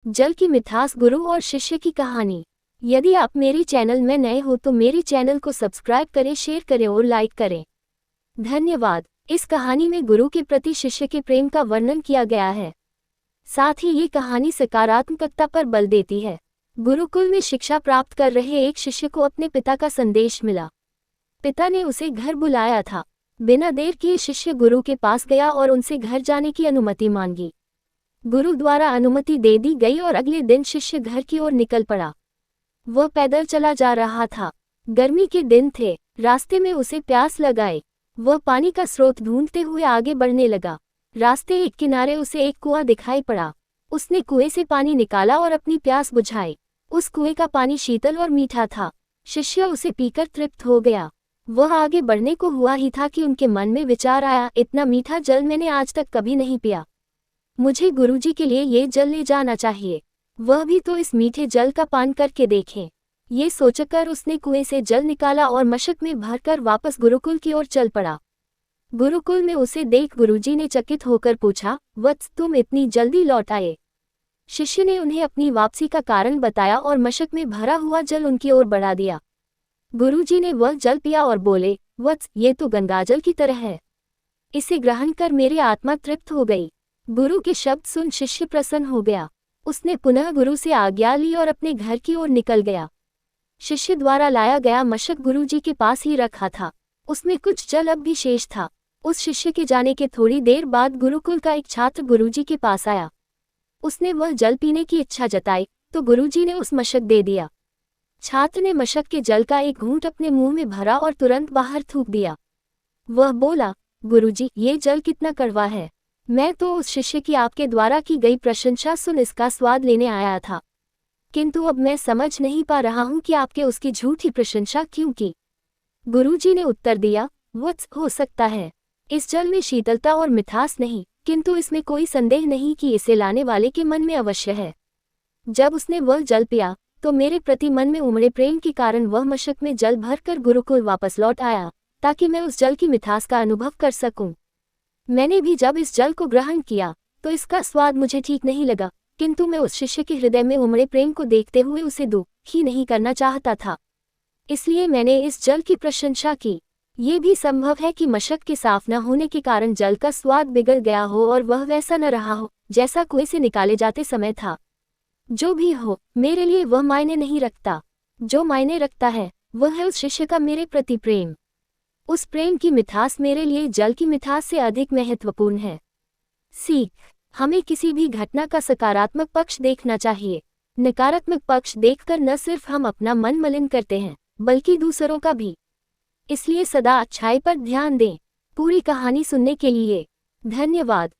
जल की मिठास, गुरु और शिष्य की कहानी। यदि आप मेरे चैनल में नए हो तो मेरे चैनल को सब्सक्राइब करें, शेयर करें और लाइक करें। धन्यवाद। इस कहानी में गुरु के प्रति शिष्य के प्रेम का वर्णन किया गया है। साथ ही ये कहानी सकारात्मकता पर बल देती है। गुरुकुल में शिक्षा प्राप्त कर रहे एक शिष्य को अपने पिता का संदेश मिला। पिता ने उसे घर बुलाया था। बिना देर किए शिष्य गुरु के पास गया और उनसे घर जाने की अनुमति मांगी। गुरु द्वारा अनुमति दे दी गई और अगले दिन शिष्य घर की ओर निकल पड़ा। वह पैदल चला जा रहा था। गर्मी के दिन थे। रास्ते में उसे प्यास लगाई। वह पानी का स्रोत ढूंढते हुए आगे बढ़ने लगा। रास्ते एक किनारे उसे एक कुआं दिखाई पड़ा। उसने कुएं से पानी निकाला और अपनी प्यास बुझाई। उस कुएं का पानी शीतल और मीठा था। शिष्य उसे पीकर तृप्त हो गया। वह आगे बढ़ने को हुआ ही था कि उनके मन में विचार आया, इतना मीठा जल मैंने आज तक कभी नहीं पिया। मुझे गुरुजी के लिए ये जल ले जाना चाहिए। वह भी तो इस मीठे जल का पान करके देखें। ये सोचकर उसने कुएं से जल निकाला और मशक में भरकर वापस गुरुकुल की ओर चल पड़ा। गुरुकुल में उसे देख गुरुजी ने चकित होकर पूछा, वत्स, तुम इतनी जल्दी लौट आए? शिष्य ने उन्हें अपनी वापसी का कारण बताया और मशक में भरा हुआ जल उनकी ओर बढ़ा दिया। गुरुजी ने वह जल पिया और बोले, वत्स, ये तो गंगाजल की तरह है। इसे ग्रहण कर मेरी आत्मा तृप्त हो गई। गुरु के शब्द सुन शिष्य प्रसन्न हो गया। उसने पुनः गुरु से आज्ञा ली और अपने घर की ओर निकल गया। शिष्य द्वारा लाया गया मशक गुरुजी के पास ही रखा था। उसमें कुछ जल अब भी शेष था। उस शिष्य के जाने के थोड़ी देर बाद गुरुकुल का एक छात्र गुरुजी के पास आया। उसने वह जल पीने की इच्छा जताई तो गुरुजी ने उस मशक दे दिया। छात्र ने मशक के जल का एक घूंट अपने मुंह में भरा और तुरंत बाहर थूक दिया। वह बोला, गुरुजी, ये जल कितना कड़वा है। मैं तो उस शिष्य की आपके द्वारा की गई प्रशंसा सुन इसका स्वाद लेने आया था, किंतु अब मैं समझ नहीं पा रहा हूं कि आपके उसकी झूठी प्रशंसा क्यों की। गुरुजी ने उत्तर दिया, वत्स, हो सकता है इस जल में शीतलता और मिठास नहीं, किंतु इसमें कोई संदेह नहीं कि इसे लाने वाले के मन में अवश्य है। जब उसने वह जल पिया तो मेरे प्रति मन में उमड़े प्रेम के कारण वह मशक में जल भरकर गुरुकुल वापस लौट आया, ताकि मैं उस जल की मिठास का अनुभव कर सकूं। मैंने भी जब इस जल को ग्रहण किया तो इसका स्वाद मुझे ठीक नहीं लगा, किंतु मैं उस शिष्य के हृदय में उमड़े प्रेम को देखते हुए उसे दुखी नहीं करना चाहता था, इसलिए मैंने इस जल की प्रशंसा की। ये भी संभव है कि मशक के साफ न होने के कारण जल का स्वाद बिगड़ गया हो और वह वैसा न रहा हो जैसा कुएं से निकाले जाते समय था। जो भी हो, मेरे लिए वह मायने नहीं रखता। जो मायने रखता है वह है उस शिष्य का मेरे प्रति प्रेम। उस प्रेम की मिठास मेरे लिए जल की मिठास से अधिक महत्वपूर्ण है। सीख, हमें किसी भी घटना का सकारात्मक पक्ष देखना चाहिए। नकारात्मक पक्ष देखकर न सिर्फ हम अपना मन मलिन करते हैं बल्कि दूसरों का भी। इसलिए सदा अच्छाई पर ध्यान दें। पूरी कहानी सुनने के लिए धन्यवाद।